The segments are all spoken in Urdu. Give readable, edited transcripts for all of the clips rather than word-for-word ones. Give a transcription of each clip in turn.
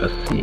80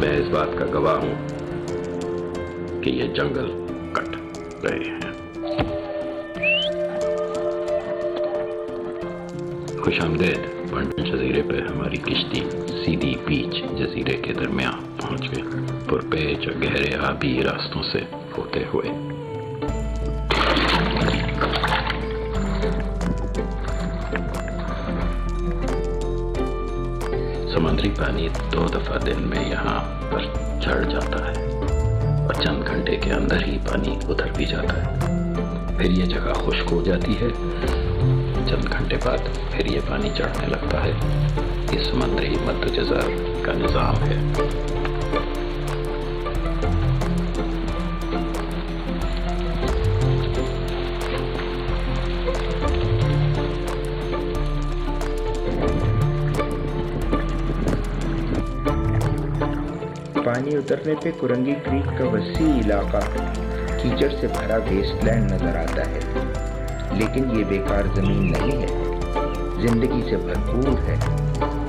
میں اس بات کا گواہ ہوں کہ یہ جنگل کٹ رہے ہیں۔ خوش آمدید۔ پنڈن جزیرے پہ ہماری کشتی سیدھی بیچ جزیرے کے درمیان پہنچ گئی، پرپیچ اور گہرے آبی راستوں سے ہوتے ہوئے۔ سمندری پانی 2 دفعہ دن میں یہاں پر چڑھ جاتا ہے اور چند گھنٹے کے اندر ہی پانی اتر بھی جاتا ہے، پھر یہ جگہ خشک ہو جاتی ہے، چند گھنٹے بعد پھر یہ پانی چڑھنے لگتا ہے۔ یہ سمندری مد جزر کا نظام ہے۔ پانی اترنے پہ کرنگی کریک کا وسیع علاقہ کیچڑ سے بھرا ویسٹ لینڈ نظر آتا ہے، لیکن یہ بیکار زمین نہیں ہے، زندگی سے بھرپور ہے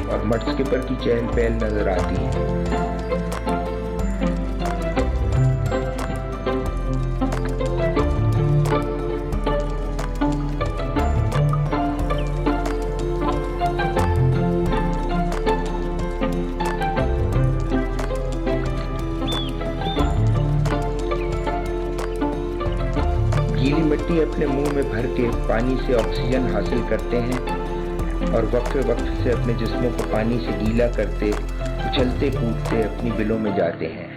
اور مڈ سکپر کی چہل پہل نظر آتی ہے۔ گیلی مٹی اپنے منہ میں بھر کے پانی سے آکسیجن حاصل کرتے ہیں اور وقت وقت سے اپنے جسموں کو پانی سے گیلا کرتے اچھلتے کودتے اپنی بلوں میں جاتے ہیں۔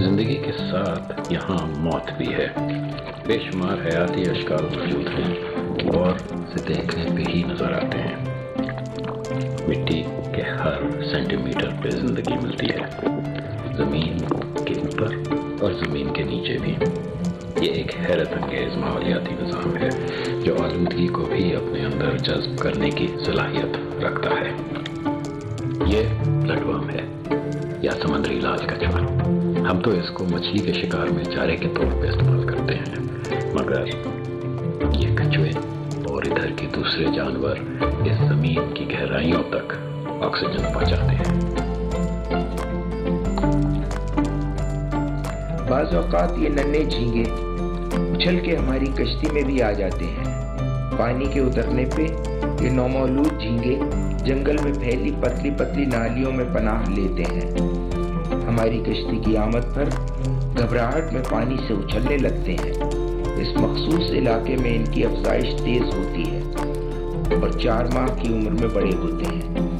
زندگی کے ساتھ یہاں موت بھی ہے۔ بے شمار حیاتی اشکال موجود ہیں اور اسے دیکھنے پہ ہی نظر آتے ہیں۔ مٹی کے ہر سینٹی میٹر پہ زندگی ملتی ہے، زمین کے اوپر اور زمین کے نیچے بھی۔ یہ ایک حیرت انگیز ماحولیاتی نظام ہے جو آلودگی کو بھی اپنے اندر جذب کرنے کی صلاحیت رکھتا ہے۔ یہ بلڈ ورم ہے یا سمندری لال کچھوا۔ ہم تو اس کو مچھلی کے شکار میں چارے کے طور پہ استعمال کرتے ہیں، مگر یہ کچھوے اور ادھر کے دوسرے جانور اس زمین کی گہرائیوں تک آکسیجن پہنچاتے ہیں۔ بعض اوقات یہ ننھے جھینگے اچھل کے ہماری کشتی میں بھی آ جاتے ہیں۔ پانی کے اترنے پہ یہ نومولود جھینگے جنگل میں پھیلی پتلی پتلی نالیوں میں پناہ لیتے ہیں۔ ہماری کشتی کی آمد پر گھبراہٹ میں پانی سے اچھلنے لگتے ہیں۔ اس مخصوص علاقے میں ان کی افزائش تیز ہوتی ہے اور 4 ماہ کی عمر میں بڑے ہوتے ہیں۔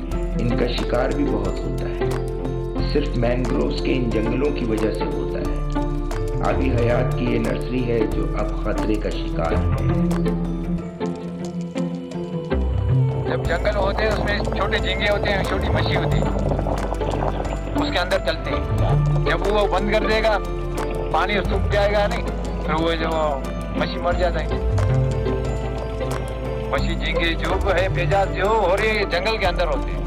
ان کا شکار بھی بہت ہوتا ہے، صرف مینگرووز کے ان جنگلوں کی وجہ سے ہوتا ہے۔ آبی حیات کی یہ نرسری ہے جو اب خطرے کا شکار ہے۔ جب جنگل ہوتے ہیں اس میں چھوٹے جھینگے ہوتے ہیں، چھوٹی مچھلی ہوتی ہے، اس کے اندر چلتے ہیں۔ جب وہ بند کر دے گا پانی سوکھ جائے گا نہیں، پھر وہ جو مچھلی مر جاتا ہے۔ مچھلی جھینگے جو ہے پیجات جو ہو رہی ہے جنگل کے اندر ہوتے ہیں،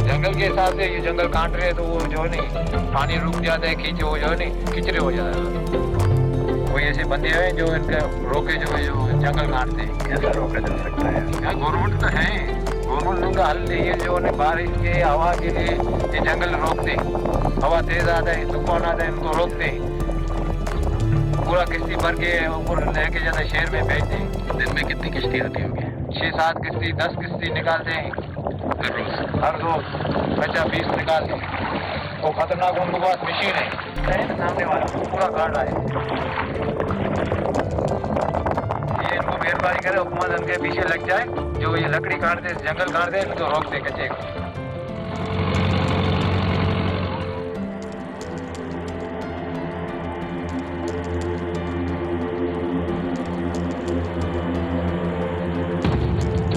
جنگل کے حساب سے یہ جنگل کاٹ رہے ہیں تو وہ جو ہے نہیں پانی رک جاتا ہے، کھینچے وہ جو ہے نہیں کچرے ہو جاتا ہے۔ کوئی ایسے بندے ہیں جو ان کا روکے جو جنگل کاٹتے ہیں، ایسا روکا جا سکتا ہے۔ گورنمنٹ تو ہے، گورنمنٹ کا حل نہیں ہے جو انہیں بارش کے ہوا کے لیے یہ جنگل روکتے ہیں۔ ہوا تیز آتا ہے، طوفان آتا ہے، ان کو روکتے ہیں، پورا کشتی بھر کے اوپر لے کے جاتے شہر میں بھیجتے ہیں۔ دن میں کتنی کشتی آتی ہوگی؟ 6-7 کشتی 10 کشتی نکالتے ہیں ہر روز، 50-20 نکالتے ہیں۔ وہ خطرناک ان کے پاس مشین ہے، سامنے والا پورا کاٹ رہا ہے۔ یہ ان کو مہربانی کرے حکومت ان کے پیچھے لگ جائے، جو یہ لکڑی کاٹتے جنگل کاٹتے ان کو روک دے کچے کو۔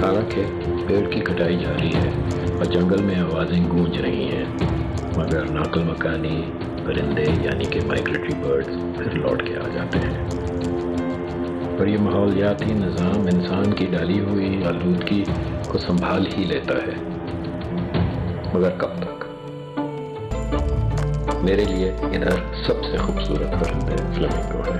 حالانکہ پیڑ کی کٹائی جاری ہے اور جنگل میں آوازیں گونج رہی ہیں، مگر نقل مکانی پرندے یعنی کہ مائگریٹری برڈز پھر لوٹ کے آ جاتے ہیں اور یہ ماحولیاتی نظام انسان کی ڈالی ہوئی آلودگی کو سنبھال ہی لیتا ہے، مگر کب تک؟ میرے لیے ادھر سب سے خوبصورت پرندے فلیمنگو ہے۔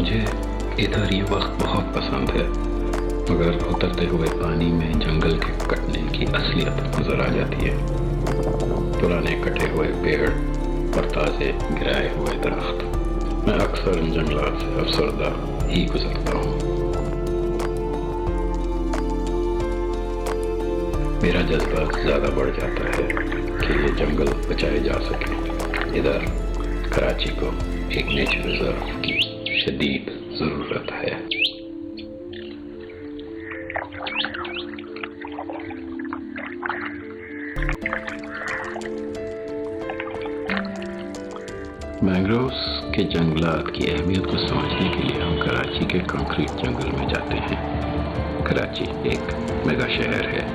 مجھے ادھر یہ وقت بہت پسند ہے، مگر اترتے ہوئے پانی میں جنگل کے کٹنے کی اصلیت نظر آ جاتی ہے۔ پرانے کٹے ہوئے پیڑ اور تازے گرائے ہوئے درخت، میں اکثر ان جنگلات سے افسردہ ہی گزرتا ہوں۔ میرا جذبہ زیادہ بڑھ جاتا ہے کہ یہ جنگل بچائے جا سکیں۔ ادھر کراچی کو ایک نیچر ریزرو کی شدید ضرورت ہے۔ مینگرووز کے جنگلات کی اہمیت کو سمجھنے کے لیے ہم کراچی کے کنکریٹ جنگل میں جاتے ہیں۔ کراچی ایک میگا شہر ہے،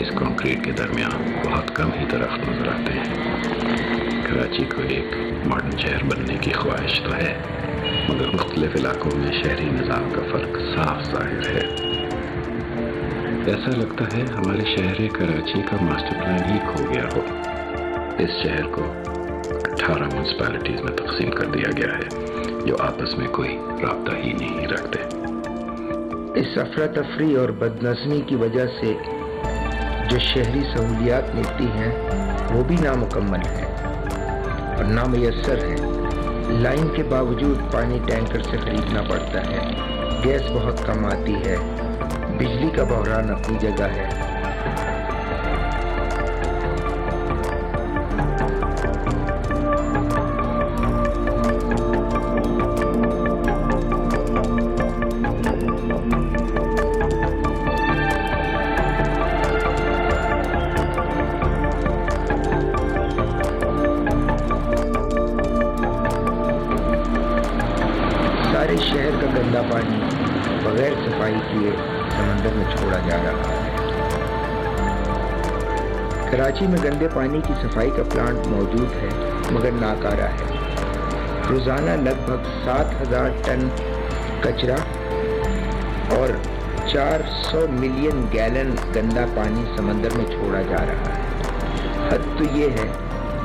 اس کنکریٹ کے درمیان بہت کم ہی درخت نظر آتے ہیں۔ کراچی کو ایک ماڈرن شہر بننے کی خواہش تو ہے، مگر مختلف علاقوں میں شہری نظام کا فرق صاف ظاہر ہے۔ ایسا لگتا ہے ہمارے شہر کراچی کا ماسٹر پلان ہی کھو گیا ہو۔ اس شہر کو 18 میونسپلٹیز میں تقسیم کر دیا گیا ہے جو آپس میں کوئی رابطہ ہی نہیں رکھتے۔ اس افراتفری اور بدنظمی کی وجہ سے جو شہری سہولیات ملتی ہیں وہ بھی نامکمل ہیں اور نامیسر ہیں۔ لائن کے باوجود پانی ٹینکر سے خریدنا پڑتا ہے، گیس بہت کم آتی ہے، بجلی کا بحران اپنی جگہ ہے۔ سارے شہر کا گندا پانی بغیر صفائی کیے سمندر میں چھوڑا جا رہا ہے۔ کراچی میں گندے پانی کی صفائی کا پلانٹ موجود ہے مگر ناکارہ ہے۔ روزانہ لگ بھگ 7000 ٹن کچرا اور 400 ملین گیلن گندا پانی سمندر میں چھوڑا جا رہا ہے۔ حد تو یہ ہے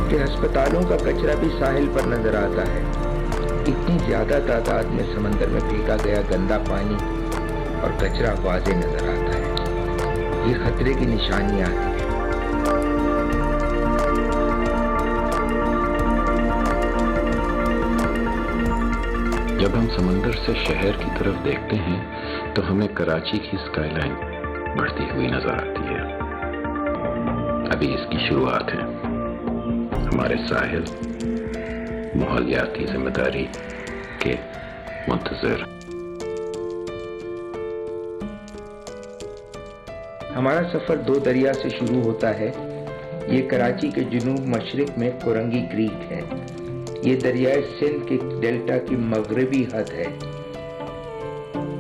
کہ ہسپتالوں کا کچرا بھی ساحل پر نظر آتا ہے۔ اتنی زیادہ تعداد میں سمندر میں پھینکا گیا گندا پانی اور کچرا واضح نظر آتا ہے۔ یہ خطرے کی نشانیاں ہیں۔ جب ہم سمندر سے شہر کی طرف دیکھتے ہیں تو ہمیں کراچی کی اسکائی لائن بڑھتی ہوئی نظر آتی ہے۔ ابھی اس کی شروعات ہے۔ ہمارے ساحل ماحولیاتی ذمہ داری کے منتظر۔ ہمارا سفر 2 دریا سے شروع ہوتا ہے۔ یہ کراچی کے جنوب مشرق میں کورنگی کریک ہے۔ یہ دریائے سندھ کے ڈیلٹا کی مغربی حد ہے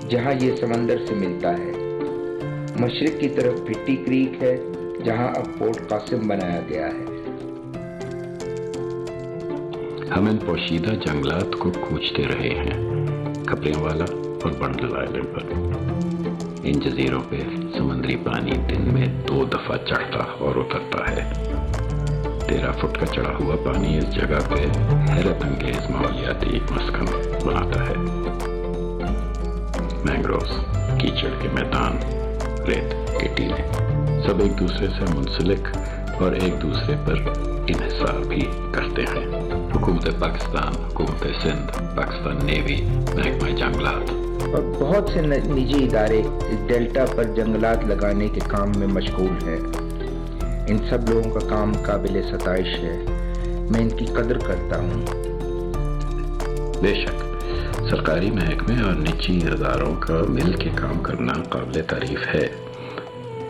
جہاں یہ سمندر سے ملتا ہے۔ مشرق کی طرف بھٹی کریک ہے جہاں اب پورٹ قاسم بنایا گیا ہے۔ ہم ان پوشیدہ جنگلات کو کوچتے رہے ہیں، کھپریوں والا اور بنڈل آئلینڈ پر۔ ان جزیروں پہ سمندری پانی دن میں 2 دفعہ چڑھتا اور اترتا ہے۔ 13 فٹ کا چڑھا ہوا پانی اس جگہ پہ حیرت انگیز ماحولیاتی مسکن بناتا ہے۔ مینگرووز، کیچڑ کے میدان، ریت کے ٹیلے، سب ایک دوسرے سے منسلک اور ایک دوسرے پر انحصار بھی کرتے ہیں۔ حکومت پاکستان، حکومت سندھ، پاکستان نیوی، محکمہ جنگلات اور بہت سے نجی ادارے اس ڈیلٹا پر جنگلات لگانے کے کام میں مشغول ہیں۔ ان سب لوگوں کا کام قابل ستائش ہے، میں ان کی قدر کرتا ہوں۔ بے شک سرکاری محکمے اور نجی اداروں کا مل کے کام کرنا قابل تعریف ہے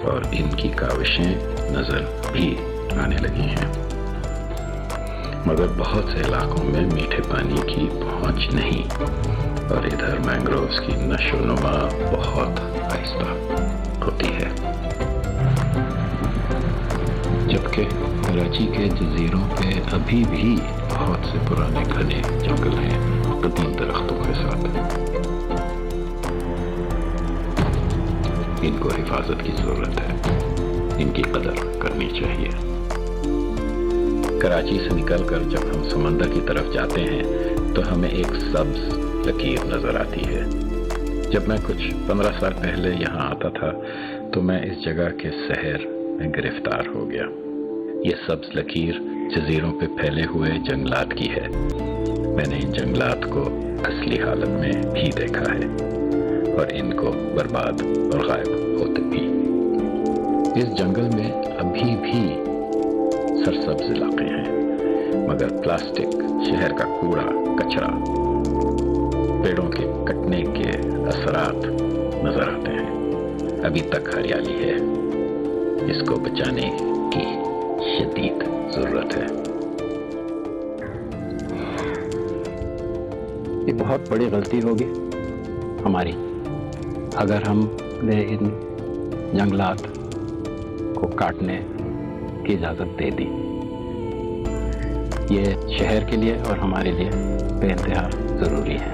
اور ان کی کاوشیں نظر بھی آنے لگی ہیں، مگر بہت سے علاقوں میں میٹھے پانی کی پہنچ نہیں اور ادھر مینگرووز کی نشو و نما بہت آہستہ ہوتی ہے۔ جبکہ کراچی کے جزیروں پہ ابھی بھی بہت سے پرانے گھنے جنگل ہیں قدیم درختوں کے ساتھ۔ ان کو حفاظت کی ضرورت ہے، ان کی قدر کرنی چاہیے۔ کراچی سے نکل کر جب ہم سمندر کی طرف جاتے ہیں تو ہمیں ایک سبز لکیر نظر آتی ہے۔ جب میں کچھ 15 سال پہلے یہاں آتا تھا تو میں اس جگہ کے سحر میں گرفتار ہو گیا۔ یہ سبز لکیر جزیروں پہ پھیلے ہوئے جنگلات کی ہے۔ میں نے ان جنگلات کو اصلی حالت میں بھی دیکھا ہے اور ان کو برباد اور غائب ہوتے بھی۔ اس جنگل میں ابھی بھی سرسبز علاقے ہیں، مگر پلاسٹک، شہر کا کوڑا کچرا، پیڑوں کے کٹنے کے اثرات نظر آتے ہیں۔ ابھی تک ہریالی ہے، اس کو بچانے کی شدید ضرورت ہے۔ یہ بہت بڑی غلطی ہوگی ہماری اگر ہم نے ان جنگلات کو کاٹنے کی اجازت دے دی۔ یہ شہر کے لیے اور ہمارے لیے بے انتہا ضروری ہے۔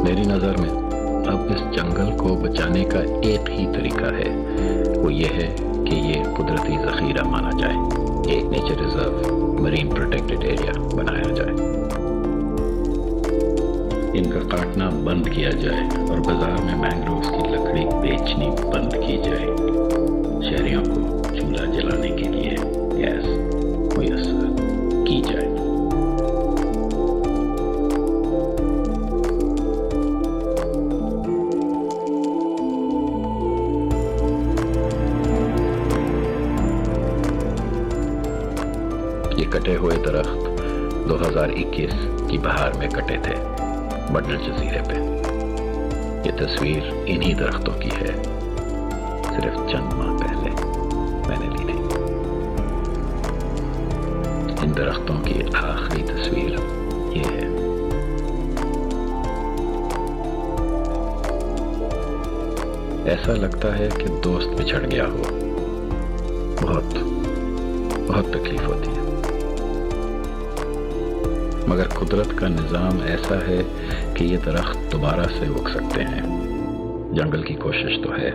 میری نظر میں اب اس جنگل کو بچانے کا ایک ہی طریقہ ہے، وہ یہ ہے کہ یہ قدرتی ذخیرہ مانا جائے، ایک nature reserve, Marine protected area بنایا جائے۔ ان کا کاٹنا بند کیا جائے اور بازار میں مینگرووز کی لکڑی بیچنی بند کی جائے۔ شہریوں کو چولہا جلانے کے لیے گیس میسر کی جائے۔ یہ کٹے ہوئے درخت 2021 کی بہار میں کٹے تھے بڈل جزیرے پہ۔ یہ تصویر انہی درختوں کی ہے، صرف چند ماہ پہلے میں نے لی تھی۔ ان درختوں کی آخری تصویر یہ ہے۔ ایسا لگتا ہے کہ دوست بچھڑ گیا ہو، بہت بہت تکلیف ہوتی ہے، مگر قدرت کا نظام ایسا ہے کہ یہ درخت دوبارہ سے اگ سکتے ہیں۔ جنگل کی کوشش تو ہے،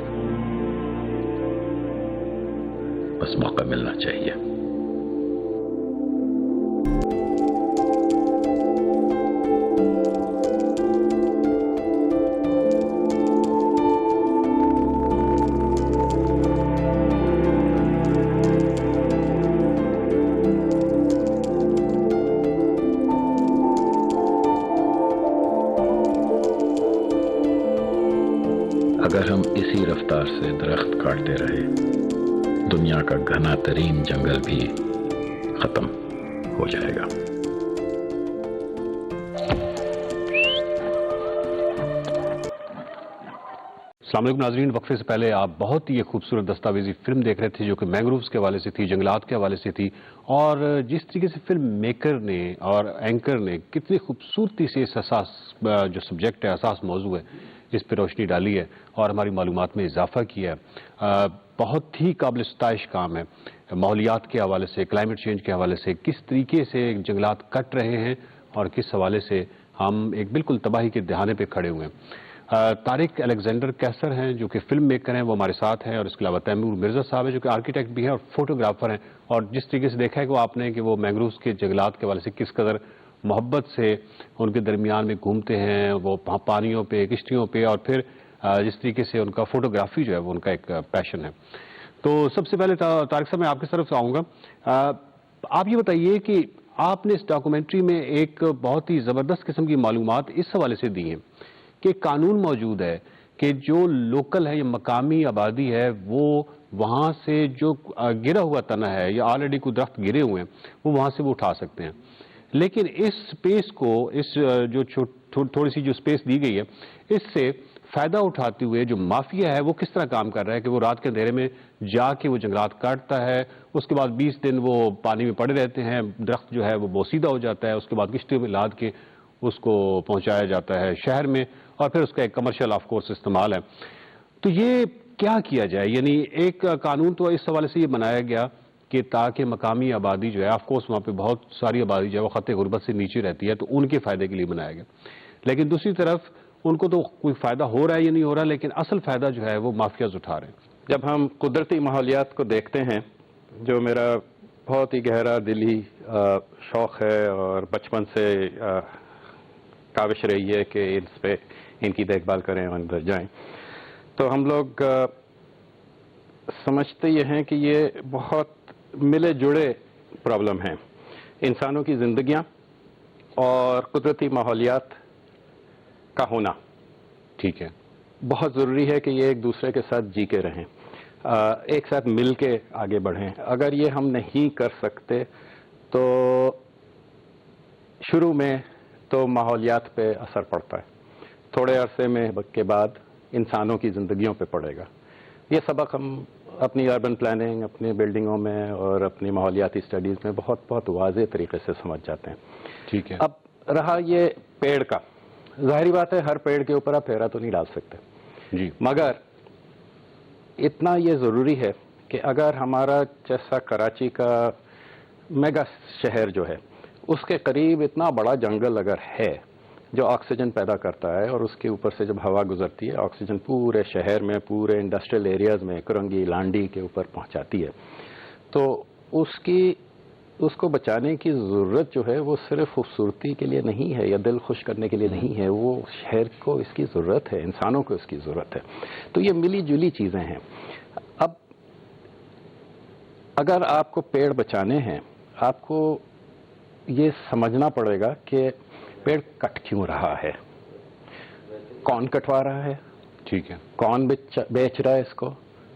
بس موقع ملنا چاہیے۔ اگر ہم اسی رفتار سے درخت کاٹتے رہے، دنیا کا گھنا ترین جنگل بھی ختم ہو جائے گا۔ السلام علیکم ناظرین، وقفے سے پہلے آپ بہت ہی خوبصورت دستاویزی فلم دیکھ رہے تھے جو کہ مینگرووز کے حوالے سے تھی، جنگلات کے حوالے سے تھی، اور جس طریقے سے فلم میکر نے اور اینکر نے کتنی خوبصورتی سے اس حساس جو سبجیکٹ ہے، حساس موضوع ہے، اس پہ روشنی ڈالی ہے اور ہماری معلومات میں اضافہ کیا ہے۔ بہت ہی قابل ستائش کام ہے۔ ماحولیات کے حوالے سے، کلائمیٹ چینج کے حوالے سے کس طریقے سے جنگلات کٹ رہے ہیں اور کس حوالے سے ہم ایک بالکل تباہی کے دہانے پہ کھڑے ہوئے ہیں۔ طارق الیگزینڈر کیسر ہیں جو کہ فلم میکر ہیں، وہ ہمارے ساتھ ہیں، اور اس کے علاوہ تیمور مرزا صاحب ہیں جو کہ آرکیٹیکٹ بھی ہیں اور فوٹوگرافر ہیں، اور جس طریقے سے دیکھا ہے کہ آپ نے کہ وہ مینگرووز کے جنگلات کے حوالے سے کس قدر محبت سے ان کے درمیان میں گھومتے ہیں، وہ پانیوں پہ، کشتیوں پہ، اور پھر جس طریقے سے ان کا فوٹوگرافی جو ہے وہ ان کا ایک پیشن ہے۔ تو سب سے پہلے طارق صاحب میں آپ کی طرف سے آؤں گا، آپ یہ بتائیے کہ آپ نے اس ڈاکومنٹری میں ایک بہت ہی زبردست قسم کی معلومات اس حوالے سے دی ہیں کہ قانون موجود ہے کہ جو لوکل ہے یا مقامی آبادی ہے وہ وہاں سے جو گرا ہوا تنا ہے یا آلریڈی کوئی درخت گرے ہوئے ہیں وہ وہاں سے وہ اٹھا سکتے ہیں، لیکن اس سپیس کو، اس جو تھوڑی سی جو سپیس دی گئی ہے، اس سے فائدہ اٹھاتے ہوئے جو مافیا ہے وہ کس طرح کام کر رہا ہے کہ وہ رات کے اندھیرے میں جا کے وہ جنگلات کاٹتا ہے، اس کے بعد 20 دن وہ پانی میں پڑے رہتے ہیں، درخت جو ہے وہ بوسیدہ ہو جاتا ہے، اس کے بعد کشتیوں میں لاد کے اس کو پہنچایا جاتا ہے شہر میں، اور پھر اس کا ایک کمرشل آف کورس استعمال ہے۔ تو یہ کیا جائے؟ یعنی ایک قانون تو اس حوالے سے یہ بنایا گیا کہ تاکہ مقامی آبادی جو ہے، آف کورس وہاں پہ بہت ساری آبادی جو ہے وہ خط غربت سے نیچے رہتی ہے، تو ان کے فائدے کے لیے بنایا گیا، لیکن دوسری طرف ان کو تو کوئی فائدہ ہو رہا ہے یا نہیں ہو رہا، لیکن اصل فائدہ جو ہے وہ مافیاز اٹھا رہے ہیں۔ جب ہم قدرتی ماحولیات کو دیکھتے ہیں، جو میرا بہت ہی گہرا دلی شوق ہے اور بچپن سے کاوش رہی ہے کہ اس پہ ان کی دیکھ بھال کریں اور اندر جائیں. تو ہم لوگ سمجھتے یہ ہیں کہ یہ بہت ملے جڑے پرابلم ہیں. انسانوں کی زندگیاں اور قدرتی ماحولیات کا ہونا ٹھیک ہے، بہت ضروری ہے کہ یہ ایک دوسرے کے ساتھ جی کے رہیں، ایک ساتھ مل کے آگے بڑھیں. اگر یہ ہم نہیں کر سکتے تو شروع میں تو ماحولیات پہ اثر پڑتا ہے، تھوڑے عرصے میں کے بعد انسانوں کی زندگیوں پہ پڑے گا. یہ سبق ہم اپنی اربن پلاننگ، اپنی بلڈنگوں میں اور اپنی ماحولیاتی اسٹڈیز میں بہت بہت واضح طریقے سے سمجھ جاتے ہیں. ٹھیک ہے. اب رہا یہ پیڑ کا، ظاہری بات ہے ہر پیڑ کے اوپر آپ پھیرا تو نہیں ڈال سکتے، جی، مگر اتنا یہ ضروری ہے کہ اگر ہمارا جیسا کراچی کا میگا شہر جو ہے اس کے قریب اتنا بڑا جنگل اگر ہے جو آکسیجن پیدا کرتا ہے اور اس کے اوپر سے جب ہوا گزرتی ہے آکسیجن پورے شہر میں، پورے انڈسٹریل ایریاز میں، کرنگی لانڈی کے اوپر پہنچاتی ہے، تو اس کو بچانے کی ضرورت جو ہے وہ صرف خوبصورتی کے لیے نہیں ہے یا دل خوش کرنے کے لیے نہیں ہے، وہ شہر کو اس کی ضرورت ہے، انسانوں کو اس کی ضرورت ہے. تو یہ ملی جلی چیزیں ہیں. اب اگر آپ کو پیڑ بچانے ہیں آپ کو یہ سمجھنا پڑے گا کہ پیڑ کٹ کیوں رہا ہے، کون کٹوا رہا ہے، ٹھیک ہے، کون بیچ رہا ہے اس کو،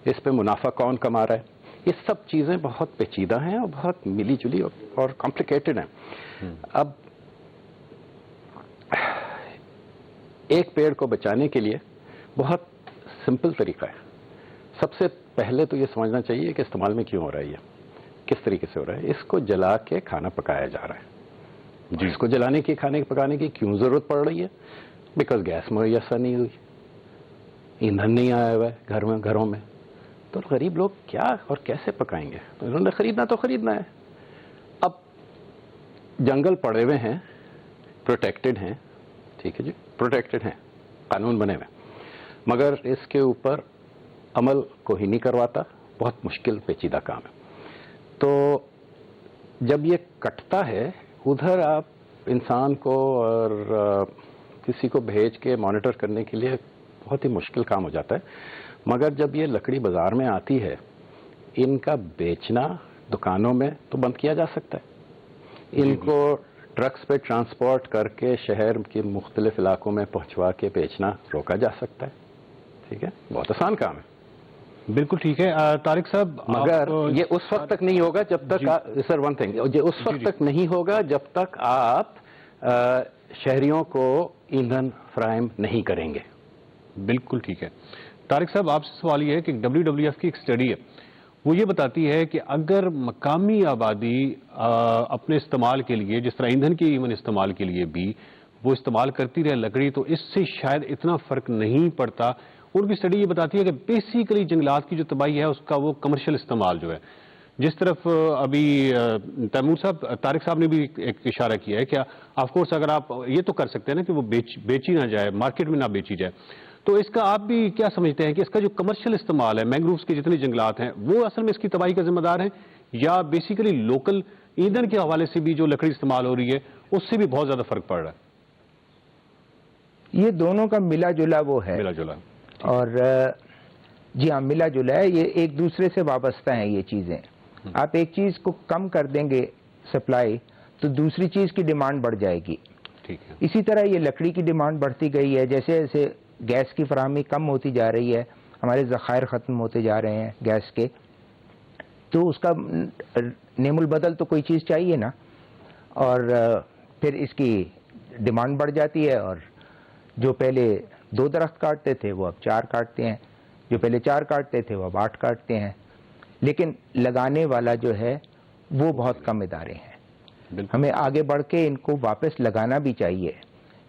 اس پہ منافع کون کما رہا ہے. یہ سب چیزیں بہت پیچیدہ ہیں اور بہت ملی جلی اور کمپلیکیٹڈ ہیں. اب ایک پیڑ کو بچانے کے لیے بہت سمپل طریقہ ہے. سب سے پہلے تو یہ سمجھنا چاہیے کہ استعمال میں کیوں ہو رہا ہے، یہ کس طریقے سے ہو رہا ہے. اس کو جلا کے کھانا پکایا جا رہا ہے. جی، اس کو جلانے کی، کھانے پکانے کی کیوں ضرورت پڑ رہی ہے؟ بیکاز گیس میسر نہیں ہوئی، ایندھن نہیں آیا ہوا ہے گھروں میں. تو غریب لوگ کیا اور کیسے پکائیں گے؟ تو انہوں نے خریدنا ہے. اب جنگل پڑے ہوئے ہیں، پروٹیکٹڈ ہیں، ٹھیک ہے جی، پروٹیکٹڈ ہیں، قانون بنے ہوئے، مگر اس کے اوپر عمل کوئی نہیں کرواتا. بہت مشکل پیچیدہ کام ہے. تو جب یہ کٹتا ہے ادھر آپ انسان کو اور کسی کو بھیج کے مانیٹر کرنے کے لیے بہت ہی مشکل کام ہو جاتا ہے. مگر جب یہ لکڑی بازار میں آتی ہے ان کا بیچنا دکانوں میں تو بند کیا جا سکتا ہے. ان کو ٹرکس پہ ٹرانسپورٹ کر کے شہر کے مختلف علاقوں میں پہنچوا کے بیچنا روکا جا سکتا ہے. ٹھیک ہے، بہت آسان کام ہے. بالکل ٹھیک ہے. طارق صاحب، مگر یہ اس وقت تک نہیں ہوگا جب تک سر ون تھنگ، یہ اس وقت تک نہیں ہوگا جب تک آپ شہریوں کو ایندھن فراہم نہیں کریں گے. بالکل ٹھیک ہے. طارق صاحب، آپ سے سوال یہ ہے کہ WWF کی ایک اسٹڈی ہے، وہ یہ بتاتی ہے کہ اگر مقامی آبادی اپنے استعمال کے لیے، جس طرح ایندھن کے ایون استعمال کے لیے بھی وہ استعمال کرتی رہے لکڑی، تو اس سے شاید اتنا فرق نہیں پڑتا. ان کی اسٹڈی یہ بتاتی ہے کہ بیسیکلی جنگلات کی جو تباہی ہے اس کا وہ کمرشل استعمال جو ہے، جس طرف ابھی تیمور صاحب، طارق صاحب نے بھی ایک اشارہ کیا ہے کہ آف کورس اگر آپ یہ تو کر سکتے ہیں نا کہ وہ بیچی نہ جائے، مارکیٹ میں نہ بیچی جائے، تو اس کا آپ بھی کیا سمجھتے ہیں کہ اس کا جو کمرشل استعمال ہے، مینگرووز کے جتنے جنگلات ہیں وہ اصل میں اس کی تباہی کا ذمہ دار ہیں، یا بیسیکلی لوکل ایندھن کے حوالے سے بھی جو لکڑی استعمال ہو رہی ہے اس سے بھی بہت زیادہ فرق پڑ رہا ہے؟ یہ دونوں کا ملا جلا وہ ہے، ملا جلا، اور جی ہاں ملا جلا ہے. یہ ایک دوسرے سے وابستہ ہیں یہ چیزیں. آپ ایک چیز کو کم کر دیں گے سپلائی تو دوسری چیز کی ڈیمانڈ بڑھ جائے گی. ٹھیک ہے. اسی طرح یہ لکڑی کی ڈیمانڈ بڑھتی گئی ہے، جیسے جیسے گیس کی فراہمی کم ہوتی جا رہی ہے، ہمارے ذخائر ختم ہوتے جا رہے ہیں گیس کے، تو اس کا نیم البدل تو کوئی چیز چاہیے نا، اور پھر اس کی ڈیمانڈ بڑھ جاتی ہے. اور جو پہلے 2 درخت کاٹتے تھے وہ اب 4 کاٹتے ہیں، جو پہلے 4 کاٹتے تھے وہ اب 8 کاٹتے ہیں. لیکن لگانے والا جو ہے وہ بہت کم ادارے ہیں. ہمیں آگے بڑھ کے ان کو واپس لگانا بھی چاہیے.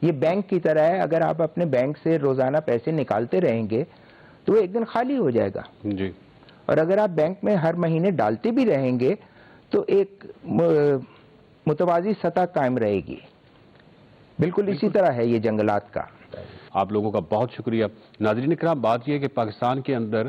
یہ بینک کی طرح ہے، اگر آپ اپنے بینک سے روزانہ پیسے نکالتے رہیں گے تو وہ ایک دن خالی ہو جائے گا. جی. اور اگر آپ بینک میں ہر مہینے ڈالتے بھی رہیں گے تو ایک متوازی سطح قائم رہے گی. بالکل اسی طرح ہے یہ جنگلات کا. آپ لوگوں کا بہت شکریہ. ناظرین کرام، بات یہ ہے کہ پاکستان کے اندر